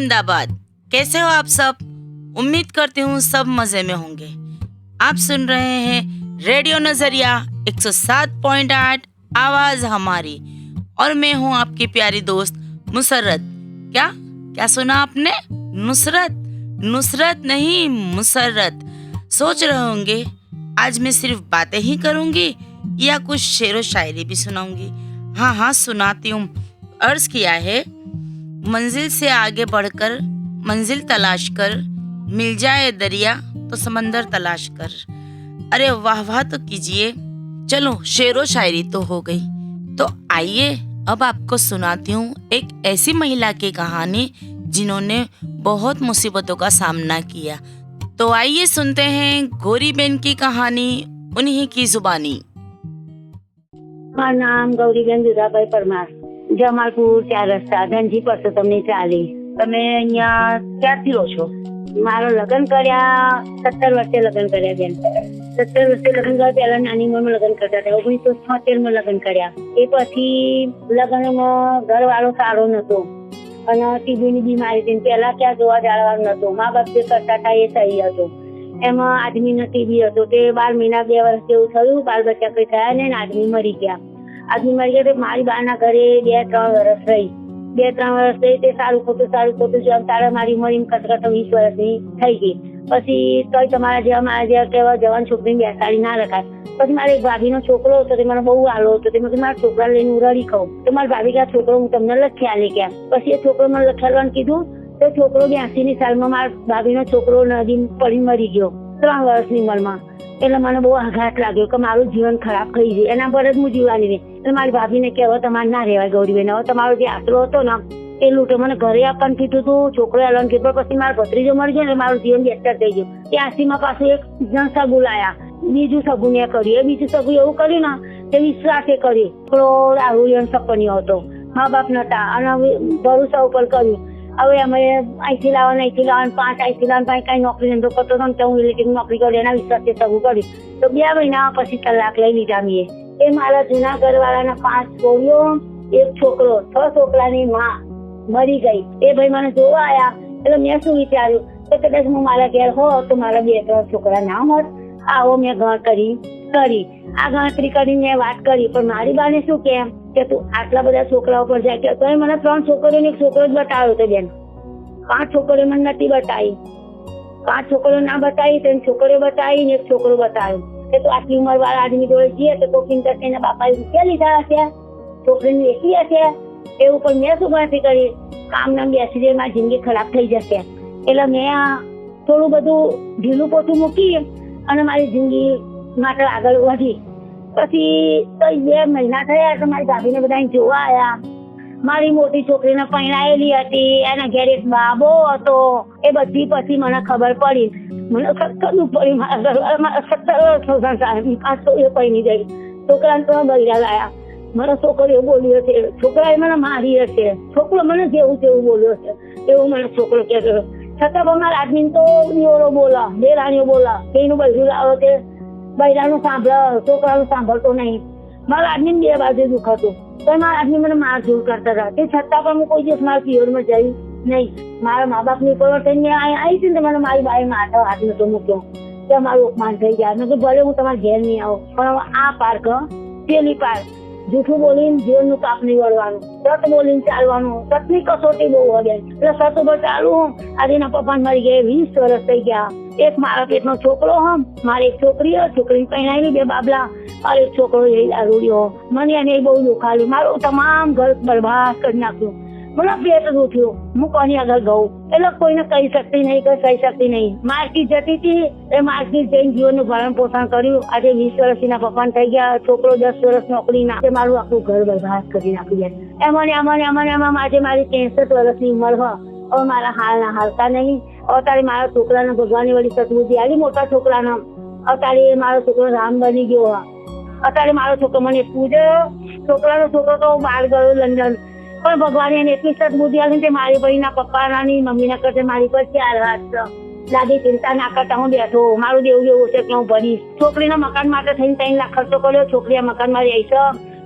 अहमदाबाद। कैसे हो आप सब? उम्मीद करती हूँ सब मजे में होंगे। आप सुन रहे हैं रेडियो नजरिया 107.8 आवाज हमारी, और मैं हूँ आपकी प्यारी दोस्त मुसर्रत। क्या क्या सुना आपने? नुसरत? नुसरत नहीं, मुसर्रत। सोच रहे होंगे आज मैं सिर्फ बातें ही करूंगी या कुछ शेरो शायरी भी सुनाऊंगी। हाँ, सुनाती हूँ। अर्ज किया है, मंजिल से आगे बढ़कर मंजिल तलाश कर, मिल जाए दरिया तो समंदर तलाश कर। अरे वाह वाह तो कीजिए। चलो, शेरो शायरी तो हो गई, तो आइए अब आपको सुनाती हूँ एक ऐसी महिला की कहानी जिन्होंने बहुत मुसीबतों का सामना किया। तो आइए सुनते हैं गौरी बेन की कहानी, उन्हीं की जुबानी। મારું નામ ગૌરીબેન દુધાભાઈ પરમાર, જમાલપુર 4 રસ્તા, ધનજી પરસોત્તમની ચાલી. તમે અહીંયા ક્યાંથી રહો છો? મારો લગ્ન કર્યા 17 વર્ષે લગ્ન કર્યા બેન. 17 વર્ષે લગ્ન કર્યા. પહેલા નાની ઉંમરમાં લગ્ન કરતા હતા. 1976 માં લગ્ન કર્યા. એ પછી લગ્નમાં ઘરવાળો સારો નતો અને ટીબીની બીમારી હતી. પહેલા ક્યાં જોવા જાળવાનું નતું. મા બાપ જે કરતા હતા એ સહી હતો. એમાં આદમીનો ટીબી હતો તે 12 મહિના 2 વર્ષ જેવું થયું. બાળ બચ્ચા કઈ થયા ને આદમી મરી ગયા. આદમી મરી ગયા તો મારી બાના ઘરે 2-3 વર્ષ રહી. 2-3 વર્ષ રહી તે સારું ખોટું જેમ તારે મારી ઉંમર કટકટ 20 વર્ષની થઈ ગઈ. પછી તોય તમારા જેવા કેવા જવાન છોકરીને બેસાડી ના રખાય. પછી મારે એક ભાભીનો છોકરો હતો તે મને બહુ આલો હતો. તે મેં મારા છોકરા લઈને ઉરડી ખાઉં તો મારી ભાભી કે આ છોકરો હું તમને લખ્યા લે ગયા. પછી એ છોકરો મને લખાડવાનું કીધું તો છોકરો 82ની સાલમાં મારા ભાભીનો છોકરો નદી પડી મરી ગયો 3 વર્ષની ઉંમરમાં. એટલે મને બહુ આઘાત લાગ્યો કે મારું જીવન ખરાબ થઈ ગયું. એના પર જ હું જીવવાની રહી. એટલે મારી ભાભીને કે હવે તમારે ના રહેવાય ગૌરીબેન, હવે તમારો જે આશરો હતો ને એ લૂંટો. મને ઘરે આપવાનું કીધું હતું, છોકરો આવવાનું કીધું. પછી મારો ભત્રીજો મરી ગયો ને મારું જીવન બેસ્ટર થઈ ગયું. 83માં પાછું એક જણ સગું લાયા. બીજું સગું મેં કર્યું. એ બીજું સગું એવું કર્યું ને તે વિશ્વાસે કર્યું. છોકરો રાહુલિયન સપનીઓ હતો, મા બાપ નતા અને ભરોસા ઉપર કર્યું. હવે અમે અહીંથી લાવવાનું 5 અહીંથી લાવવાનું કઈ નોકરી ધંધો કરતો હતો ને હું ઇલેક્ટ્રિક નોકરી કરી એના વિશ્વાસે સગું કર્યું. તો 2 મહિના પછી તલાક લઈ લીધા મેં. એ મારા જૂના ઘરવાળાના 5 છોડીઓ, એક છોકરો, 6 છોકરાની માં મરી ગઈ. એ ભાઈ મને જોવા આવ્યા. એટલે મેં શું વિચાર્યું કે કદાચ હું મારા ઘેર હોત તો મારા 2-3 છોકરા ના હોત. આવો મેં ગણતરી કરી. આ ગણતરી કરીને મેં વાત કરી. પણ મારી બાને શું કેમ કે તું આટલા બધા છોકરાઓ પર જાય કે તો મને 3 છોકરીઓને એક છોકરો જ બતાવ્યો હતો બેન. 5 છોકરીઓ મને નથી બતાવી. 5 છોકરીઓ ના બતાવી, 3 છોકરીઓ બતાવી ને એક છોકરો બતાવ્યો. કે તું આટલી ઉંમર વાળા આદમી જોડે જઈએ તો ચિંતા થઈને બાપાએ રૂપિયા લીધા હશે, છોકરીને વેચી હશે. એવું પણ મેં શું ગણતરી કરી, કામ નામ બેસી જાય મારી જિંદગી ખરાબ થઈ જશે. એટલે મેં થોડું બધું ઢીલું પોતું મૂકી અને મારી જિંદગી માટે આગળ વધી. પછી 2 મહિના થયા તો મારી ભાભીને બધા જોવા આવ્યા. મારી મોટી છોકરીને પરણાયેલી હતી, એના ઘેર એક બાબો હતો. એ બધી પછી મને ખબર પડી. મને ખબર પડી મારા 17 વર્ષ પૈણી ગઈ. છોકરાને તો બૈરા લાયા. મારા છોકરીઓ બોલ્યો છે, છોકરાએ મને મારી હશે, છોકરો મને જેવું તેવું બોલ્યો છે એવું મને છોકરો કહેતો. છતાં પણ મારા આદમી તો નિયોરો બોલા, દેરાણીઓ બોલા કે એનું બૈરું લાવો તે બૈરાનું સાંભળ, છોકરાનું સાંભળતો નહીં. મારા આદમી 2 બાજુ દુઃખ હતું. પણ મારા આદમી મને મારઝૂડ કરતા હતા. તે છતાં પણ હું કોઈ દિવસ મારા પિયરમાં જઈ નહીં. મારા મા બાપની પરિવર્તન મેં આવી હતી ને મને મારી બાઈ માથે હાથ નતો મૂક્યો કે મારું અપમાન થઈ જાય. મેં ભલે હું તમારા ઘેર નહીં આવું, પણ આ પાર્ક પેલી પાર્ક જૂઠું બોલીને જીવનનું પાપ નહીં વળવાનું, સત બોલીને ચાલવાનું. સતની કસોટી બહુ હોય. એટલે સત ઉપર ચાલવું. આજે એના પપ્પા મરી ગયા, 20 વર્ષ થઈ ગયા. એક મારા પેટનો છોકરો હમ, મારી એક છોકરી, છોકરીને પરણાયેલી 2 બાબલા, મારો એક છોકરો રૂડિયો. મને એને બહુ દુખાવ્યું. મારું તમામ ઘર બરબાદ કરી નાખ્યું. મને પેટ દુખ્યું. હું કોની આગળ ગઉં એટલે કોઈને કહી શકતી નહીં, કહી શકતી નહીં. માર્કેટ જતી હતી, એ માર્કેટ જઈને જીવનનું ભરણ પોષણ કર્યું. આજે 20 વર્ષના પપ્પાને થઈ ગયા. છોકરો 10 વર્ષ નોકરી ના, મારું આખું ઘર બરબાદ કરી નાખ્યું. એમાં આજે મારી 63 વર્ષની ઉંમર હોય. હવે મારા હાલના હાલતા નહીં. અત્યારે મારા છોકરાને ભગવાનની વળી સદબુદ્ધિ આલી, મોટા છોકરાને. અત્યારે મારો છોકરો રામ બની ગયો. અત્યારે મારો છોકરો મને પૂજે. છોકરાનો છોકરો તો બહાર ગયો લંડન. પણ ભગવાને એને એટલી સદબુદ્ધિ આલી કે મારી ભાઈના પપ્પાના મમ્મીના કરતે મારી પર 4 હાથ. દાદી ચિંતા ના કરતા હું બેઠો. મારું દેવું એવું છે કે હું ભરીશ. છોકરીના મકાન માટે થઈને 3 લાખ ખર્ચો કર્યો. છોકરી આ મકાનમાં રહી છે.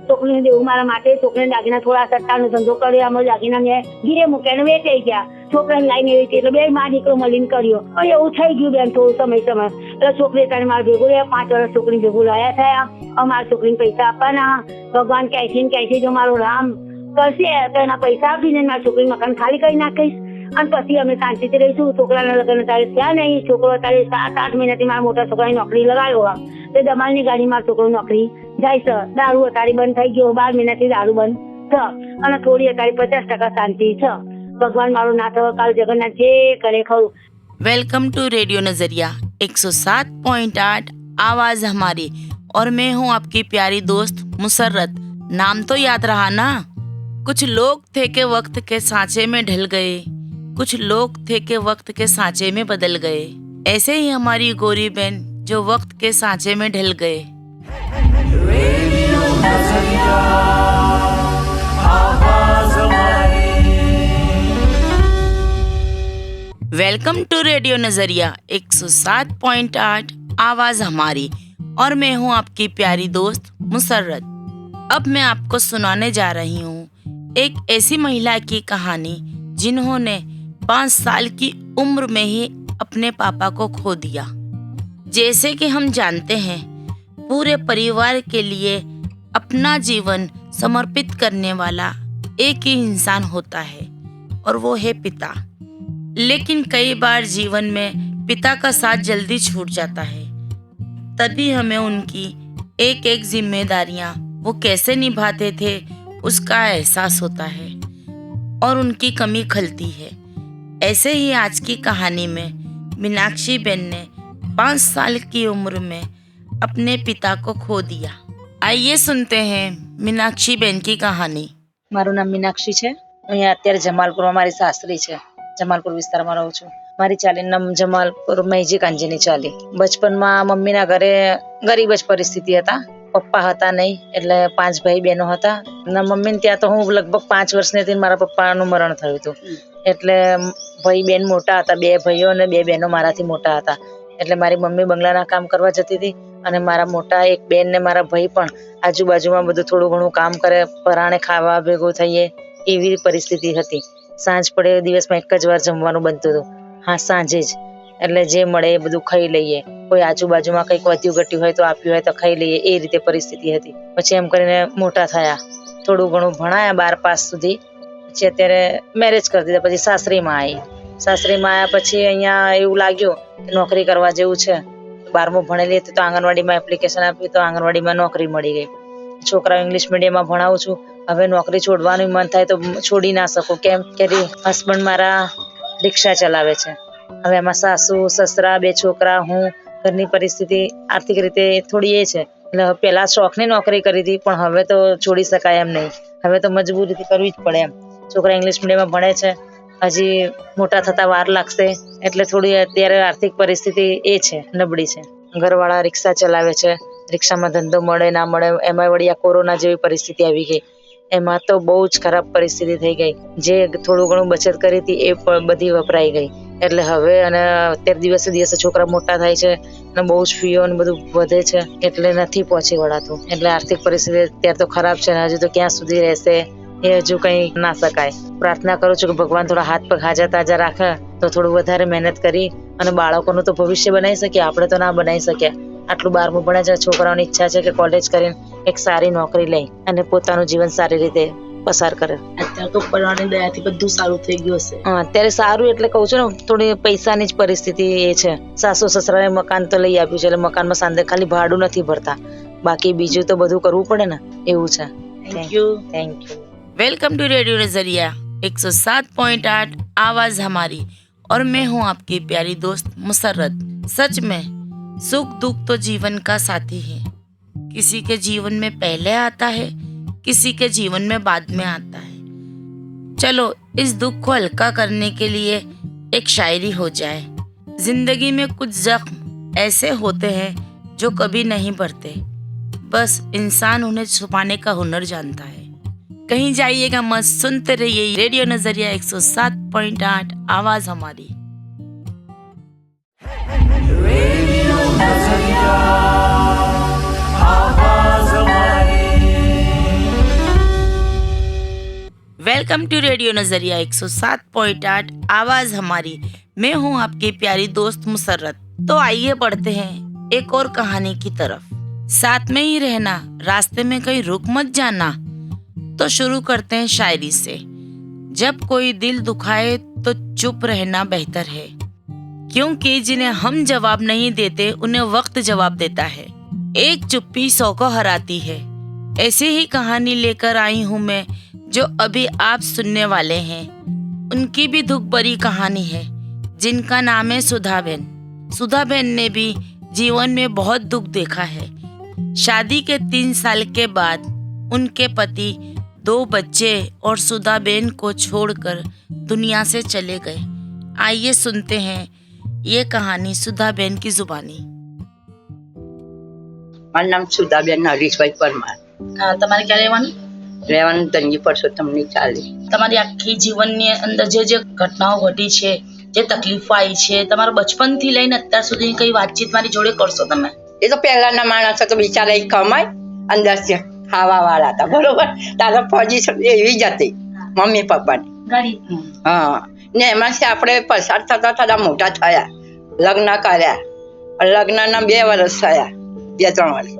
છોકરીને દેવું મારા માટે. છોકરીને દાગીના થોડા સટ્ટાનો ધંધો કર્યો, આમાં દાગીના મેં ગીરે મૂક્યા ને વેચાઈ ગયા. છોકરાને લાઈને એવી એટલે બે માં દીકરો મળીને કર્યો. પણ એવું થઈ ગયું બેન થોડું સમય એટલે છોકરી તારે મારે ભેગું રહ્યા. 5 વર્ષ છોકરી ભેગું લાયા થયા. અમારા છોકરીને પૈસા આપવાના. ભગવાન કહેશે જો મારો રામ કરશે તો એના પૈસા આપીને મારી છોકરી મકાન ખાલી કરી નાખીશ અને પછી અમે શાંતિથી રહીશું. છોકરાના લગ્ન તારે થયા નહીં. છોકરો તારે 7-8 મહિનાથી મારા મોટા છોકરાની નોકરી લગાવ્યો. તે દમાલની ગાડી મારા છોકરો નોકરી જાય છે. દારૂ અત્યારે બંધ થઈ ગયો. 12 મહિનાથી દારૂ બંધ છે અને થોડી અત્યારે 50% શાંતિ છે. भगवान मारो नाथ काल जगन्नाथ जे करे खरू. वेलकम टू रेडियो नजरिया 107.8 आवाज हमारी और मैं हूँ आपकी प्यारी दोस्त मुसर्रत. नाम तो याद रहा ना. कुछ लोग थे के वक्त के सांचे में ढल गए, कुछ लोग थे के वक्त के सांचे में बदल गए. ऐसे ही हमारी गौरी बहन जो वक्त के सांचे में ढल गए. रेडियो नजरिया आवाज हमारी. वेलकम टू रेडियो नजरिया 107.8 आवाज हमारी और मैं हूँ आपकी प्यारी दोस्त मुसर्रत. अब मैं आपको सुनाने जा रही हूँ एक ऐसी महिला की कहानी जिन्होंने 5 साल की उम्र में ही अपने पापा को खो दिया. जैसे कि हम जानते हैं पूरे परिवार के लिए अपना जीवन समर्पित करने वाला एक ही इंसान होता है और वो है पिता. लेकिन कई बार जीवन में पिता का साथ जल्दी छूट जाता है. तभी हमें उनकी एक एक जिम्मेदारियां वो कैसे निभाते थे उसका एहसास होता है और उनकी कमी खलती है. ऐसे ही आज की कहानी में मीनाक्षी बहन ने 5 साल की उम्र में अपने पिता को खो दिया. आइए सुनते हैं मीनाक्षी बहन की कहानी. મારું નામ મીનાક્ષી છે. અહીંયા અત્યારે જમાલપુરમાં મારી સાસરી છે. જમાલપુર વિસ્તારમાં રહું છું. મારી ચાલીનું નામ જમાલપુર મહેજી કાંજીની ચાલી. બચપનમાં મમ્મીના ઘરે ગરીબ જ પરિસ્થિતિ હતા. પપ્પા હતા નહીં એટલે 5 ભાઈ બહેનો હતા. મમ્મીને ત્યાં તો હું લગભગ 5 વર્ષની હતી. મારા પપ્પાનું મરણ થયું હતું એટલે ભાઈ બેન મોટા હતા. 2 ભાઈઓ અને 2 બહેનો મારાથી મોટા હતા. એટલે મારી મમ્મી બંગલાના કામ કરવા જતી હતી અને મારા મોટા એક બેન ને મારા ભાઈ પણ આજુબાજુમાં બધું થોડું ઘણું કામ કરે. પરાણે ખાવા ભેગું થઈએ એવી પરિસ્થિતિ હતી. સાંજ પડે દિવસમાં એક જ વાર જમવાનું બનતું હતું. હા, સાંજે જ. એટલે જે મળે એ બધું ખાઈ લઈએ. કોઈ આજુબાજુમાં કંઈક વધ્યું ઘટ્યું હોય તો આપ્યું હોય તો ખાઈ લઈએ. એ રીતે પરિસ્થિતિ હતી. પછી એમ કરીને મોટા થયા. થોડું ઘણું ભણાયા 12 પાસ સુધી. પછી અત્યારે મેરેજ કરી દીધા. પછી સાસરીમાં આવી. સાસરીમાં આવ્યા પછી અહીંયા એવું લાગ્યું કે નોકરી કરવા જેવું છે. 12મું ભણેલી હતી તો આંગણવાડીમાં એપ્લિકેશન આપી તો આંગણવાડીમાં નોકરી મળી ગઈ. છોકરાઓ ઇંગ્લિશ મીડિયમમાં ભણાવું છું. હવે નોકરી છોડવાનું મન થાય તો છોડી ના શકું. કેમ કે હસબન્ડ મારા રિક્ષા ચલાવે છે. હવે એમાં સાસુ સસરા 2 છોકરા, હું, ઘરની પરિસ્થિતિ આર્થિક રીતે થોડી એ છે. એટલે પહેલા શોખની નોકરી કરી હતી પણ હવે તો છોડી શકાય એમ નહીં. હવે તો મજબૂરીથી કરવી જ પડે એમ. છોકરા ઇંગ્લિશ મીડિયમમાં ભણે છે. હજી મોટા થતા વાર લાગશે એટલે થોડી અત્યારે આર્થિક પરિસ્થિતિ એ છે, નબળી છે. ઘરવાળા રિક્ષા ચલાવે છે. રિક્ષામાં ધંધો મળે ના મળે. એમાં વળી આ કોરોના જેવી પરિસ્થિતિ આવી ગઈ. એમાં તો બહુ જ ખરાબ પરિસ્થિતિ થઈ ગઈ. જે થોડું ઘણું બચત કરી હતી એ પણ બધી વપરાઈ ગઈ. એટલે હવે અને અત્યારે દિવસે દિવસે છોકરા મોટા થાય છે અને બહુ જ ફીઓ ને બધું વધે છે એટલે નથી પહોંચી વળાતું. એટલે આર્થિક પરિસ્થિતિ અત્યારે તો ખરાબ છે ને હજુ તો ક્યાં સુધી રહેશે એ હજુ કંઈ ના શકાય. પ્રાર્થના કરું છું કે ભગવાન થોડા હાથ પગ હાજા તાજા રાખે તો થોડું વધારે મહેનત કરી અને બાળકોનું તો ભવિષ્ય બનાવી શકીએ. આપણે તો ના બનાવી શકીએ. આટલું 12મું ભણે છે. છોકરાઓની ઈચ્છા છે કે કોલેજ કરીને એક સારી નોકરી લઈ અને પોતાનું જીવન સારી રીતે પસાર કરે. અત્યારે તો પરવાની દયાથી બધું સારું થઈ ગયું હશે. અત્યારે સારું એટલે કહું છું ને થોડી પૈસાની જ પરિસ્થિતિ એ છે. સાસુ સસરાને મકાન તો લઈ આપ્યું છે એટલે મકાનમાં સાંજે ખાલી ભાડું નથી ભરતા. બાકી બીજું તો બધું કરવું પડે ને એવું છે. Thank you. Welcome to radio Nazariya 107.8 आवाज हमारी और मैं हूँ आपकी प्यारी दोस्त मुसर्रत. सच में सुख दुख तो जीवन का साथी है. किसी के जीवन में पहले आता है, किसी के जीवन में बाद में आता है. चलो इस दुख को हल्का करने के लिए एक शायरी हो जाए. जिंदगी में कुछ जख्म ऐसे होते हैं जो कभी नहीं भरते, बस इंसान उन्हें छुपाने का हुनर जानता है. कहीं जाइएगा मत, सुनते रहिए रेडियो नजरिया 107.8 आवाज हमारी. रेडियो नजरिया आवाज हमारी. वेलकम टू रेडियो नजरिया 107.8 आवाज हमारी। मैं हूं आपकी प्यारी दोस्त मुसर्रत। तो आइए बढ़ते हैं एक और कहानी की तरफ। साथ में ही रहना, रास्ते में कहीं रुक मत जाना। तो शुरू करते हैं शायरी से। जब कोई दिल दुखाए तो चुप रहना बेहतर है, क्योंकि जिन्हें हम जवाब नहीं देते उन्हें वक्त जवाब देता है। एक चुप्पी 100 को हराती है। ऐसी ही कहानी लेकर आई हूँ मैं, जो अभी आप सुनने वाले हैं। उनकी भी दुख भरी कहानी है, जिनका नाम है सुधाबेन। सुधाबेन ने भी जीवन में बहुत दुख देखा है। शादी के 3 साल के बाद उनके पति, 2 बच्चे और सुधाबेन को छोड़कर दुनिया से चले गए। आइए सुनते हैं ये कहानी सुधाबेन की जुबानी। મારું નામ સુધાબેન હરીશભાઈ પરમાર. તમારે ક્યાં રહેવાનું? રહેવાનું ધનજી પરસોત્તમની ચાલી. તમારી આખી જીવનની અંદર જે જે ઘટનાઓ ઘટી છે, જે તકલીફો આવી છે, તમારા બચપનથી લઈને અત્યાર સુધી કઈ વાતચીત મારી જોડે કરશો તમે? એ તો પહેલાના માણસો તો બિચારા એક કમાય અંદરથી ખાવા વાળા હતા, બરોબર. તારા પોઝિશન એવી જ હતી મમ્મી પપ્પાની. ગાડી હા, ને એમાંથી આપણે પસાર થતા થતા મોટા થયા, લગ્ન કર્યા. લગ્નના 2 વર્ષ થયા, 2-3 વર્ષ,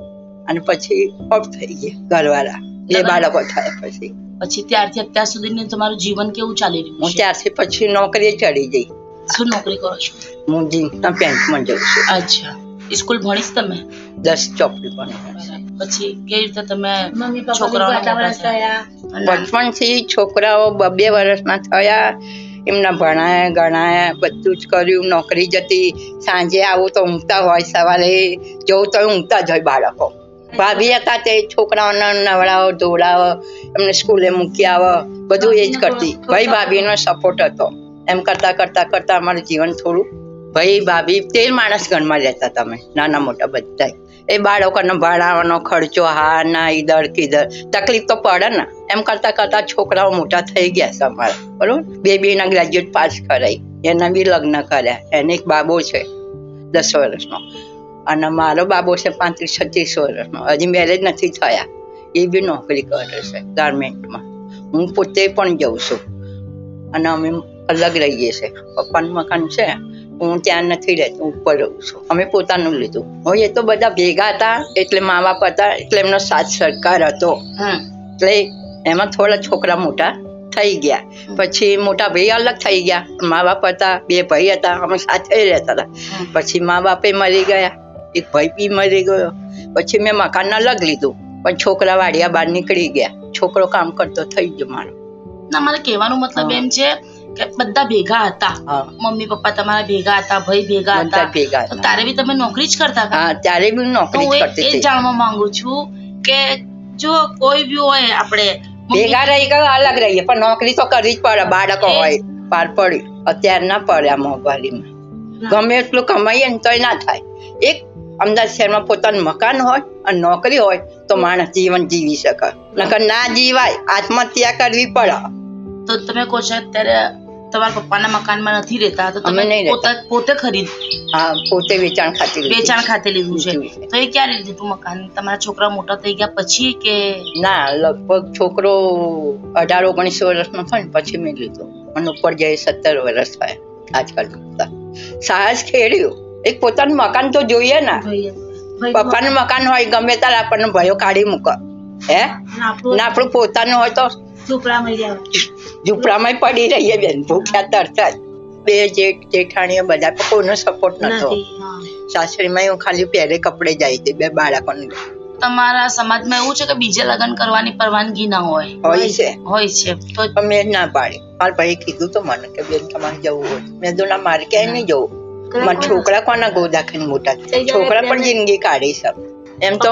અને પછી ઓફ થઈ ગયા ઘરવાળા. 2 બાળકો થયા પછી. પછી ત્યારથી અત્યાર સુધીનું તમારું જીવન કેવું ચાલી રહ્યું હું છે? ત્યારથી પછી નોકરીએ ચડી ગઈ. શું નોકરી કરો છો? હું જીન્સના પેન્ટમાં જઉં છું. અચ્છા, સ્કૂલ ભણીશ તમે? 10 ચોપડી પણ. પછી કેવી રીતે તમે છોકરાઓને બચપણથી છોકરાઓ 2 વર્ષના થયા, એમના ભણાયા ગણાયા, બધું જ કર્યું. નોકરી જતી, સાંજે આવું તો ઊંઘતા હોય, સવારે જવું તો ઊંઘતા જ હોય બાળકો. ભાભી હતા તે છોકરાઓને નવડાવો, ધોવડાવો, એમને સ્કૂલે મૂકી આવો, બધું એ જ કરતી. ભાઈ ભાભીનો સપોર્ટ હતો. એમ કરતા કરતા કરતા અમારું જીવન થોડું, ભાઈ ભાભી 13 માણસ ઘરમાં રહેતા તમે, નાના મોટા બધા. એ બાળકોને ભણાવવાનો ખર્ચો, હા ના ઈધર કીધર, તકલીફ તો પડે ને. એમ કરતા કરતા છોકરાઓ મોટા થઈ ગયા છે અમારા, બરોબર. બેબીના ગ્રેજ્યુએટ પાસ કરાઈ, એના બી લગ્ન કર્યા. એને એક બાબો છે 10 વર્ષનો, અને મારો બાબો છે 35-36 વર્ષનો. હજી મેરેજ નથી થયા. એ બી નોકરી કરે છે ગાર્મેન્ટમાં. હું પોતે પણ જઉં છું, અને અમે અલગ રહીએ છીએ. પપ્પાનું મકાન છે, હું ત્યાં નથી રહેતી, ઉપર રહું છું. અમે પોતાનું લીધું. હવે એ તો બધા ભેગા હતા, એટલે મા બાપ હતા, એટલે એમનો સાથ સરકાર હતો. એટલે એમાં થોડા છોકરા મોટા થઈ ગયા. પછી મોટા ભાઈ અલગ થઈ ગયા. મા બાપ હતા, 2 ભાઈ હતા, અમે સાથે રહેતા હતા. પછી મા બાપે મરી ગયા, એક ભાઈ બી મરી ગયો. પછી મેં મકાન અલગ લીધું, પણ છોકરા વાડિયા બહાર નીકળી ગયા. છોકરો કામ કરતો થઈ ગયો મારો. ના, મારે કહેવાનો મતલબ એમ છે કે બધા ભેગા હતા, મમ્મી પપ્પા તમારા ભેગા હતા, ભાઈ ભેગા બધા હતા, ભેગા તો હતા. તારે બી તમે નોકરી જ કરતા હતા? હા, ત્યારે બી તો નોકરી હું જ કરતી એ હતી. જાણવા માંગુ છું કે જો કોઈ બી હોય, આપણે ભેગા રહી ગયા, અલગ રહીએ, પણ નોકરી તો કરવી જ પડે. બાળકો હોય, પાર પડી. અત્યારે ના પડે આ મોંઘવારીમાં. ગમે એટલું કમાઈએ ને તોય ના થાય. એક અમદાવાદ શહેરમાં પોતાનું મકાન હોય અને નોકરી હોય તો માણસ જીવન જીવી શકે, નકર ના જીવાય. આત્મહત્યા કરવી પડે. તો તમે કહો છો અત્યારે તમારા પપ્પાના મકાનમાં નથી રહેતા, તો અમે તમે નહીં રહેતા. પોતે ખરીદ હા, પોતે વેચાણ ખાતી લીધી. વેચાણ ખાતે લીધું છે. લીધું છે. તો એ ક્યારે લીધું મકાન? તમારા છોકરા મોટા થઈ ગયા પછી કે? ના, લગભગ છોકરો 18-19 વર્ષનો થાય ને પછી મેં લીધું. અને ઉપર જાય 17 વર્ષ થયા આજકાલ. સાહસ ખેડ્યું. એક પોતાનું મકાન તો જોઈએ ને. પપ્પાનું મકાન હોય ગમે ત્યારે આપણને ભયો કાઢી મૂકે, હે ના આપણું પોતાનું હોય તો ઝૂંપડામાં પડી રહીએ બેન, ભૂખ્યા તરતા. 2 જેઠાણીઓ બધા, કોઈનો સપોર્ટ નતો. સાસરીમાં હું ખાલી પહેરે કપડે જાય હતી 2 બાળકોને. તમારા સમાજમાં એવું છે કે બીજે લગ્ન કરવાની પરવાનગી ના હોય? હોય છે. તો પણ મેં ના પાડી. મારા ભાઈ કીધું તો મને કે બેન તમારે જવું હોય. મેં તો ના, મારે ક્યાંય નહીં જવું. મને છોકરા કોના ગોદા ખાઈને મોટા થાય? છોકરા પણ જિંદગી કાઢી શકે. એમ તો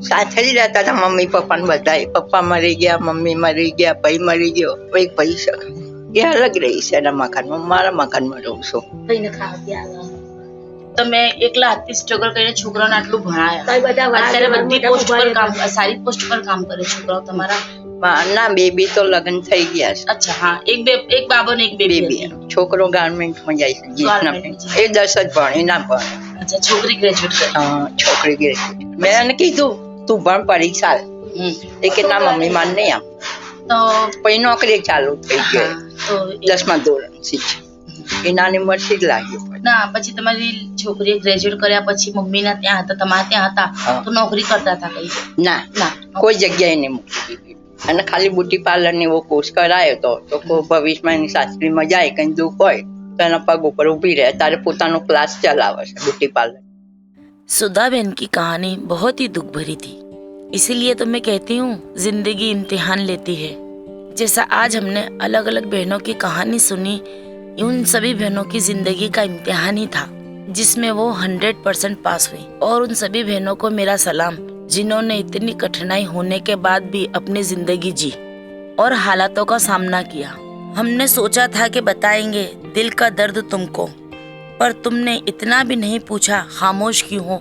સાથે જ રહેતા હતા મમ્મી પપ્પા ને બધા. પપ્પા મરી ગયા, મમ્મી મરી ગયા, ભાઈ મરી ગયો. એક ભાઈ છે એ અલગ રહી છે એના મકાનમાં, મારા મકાનમાં રહું છું. તમે એકલા હાથથી સ્ટ્રગલ કરીને છોકરાઓને આટલું ભણાયા, અત્યારે બધી પોસ્ટ પર કામ, સારી પોસ્ટ પર કામ કરે છોકરાઓ તમારા? ના, બેબી તો લગ્ન થઈ ગયા છે. અચ્છા, હા, એક બાબો ને એક બેબી. છોકરો ગાર્મેન્ટમાં જાય છે, જીન્સના પેન્ટ. એ 10 જ ભણે, ના ભણે. અચ્છા, છોકરી ગ્રેજ્યુએટ કરે? હા, છોકરી ગ્રેજ્યુએટ. મેં એને કીધું તું ભણ પરીક્ષા. એ કે ના મમ્મી માન નહીં આમ. તો પછી નોકરી ચાલુ થઈ ગઈ હા, તો 10મા ધોરણથી જ. એ નાની ઉંમરથી જ લાગ્યું પછી. ના પછી તમારી છોકરીએ ગ્રેજ્યુએટ કર્યા પછી મમ્મીના ત્યાં હતા, તમારા ત્યાં હતા, હા. તો નોકરી કરતા હતા કઈ? ના ના. કોઈ જગ્યાએ નહીં મૂકી દીધી. અને ખાલી બ્યુટી પાર્લર ને એવો કોર્સ કરાયો તો કોઈ ભવિષ્યમાં એની સાસરીમાં જાય કંઈ દુઃખ હોય તો એના પગ ઉપર ઊભી રહે, ત્યારે પોતાનો ક્લાસ ચલાવે છે બ્यूटी पार्लर। सुधा बहन की कहानी बहुत ही दुख भरी थी, इसीलिए तो मैं कहती हूँ जिंदगी इम्तिहान लेती है। जैसा आज हमने अलग अलग बहनों की कहानी सुनी, उन सभी बहनों की जिंदगी का इम्तिहान ही था जिसमें वो 100% पास हुई। और उन सभी बहनों को मेरा सलाम जिन्होंने इतनी कठिनाई होने के बाद भी अपनी जिंदगी जी और हालातों का सामना किया। हमने सोचा था कि बताएंगे दिल का दर्द तुमको, पर तुमने इतना भी नहीं पूछा खामोश क्यों हो।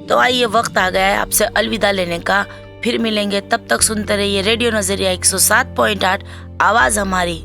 तो आइए वक्त आ गया है आपसे अलविदा लेने का। फिर मिलेंगे, तब तक सुनते रहिए रेडियो नजरिया 107.8 आवाज हमारी।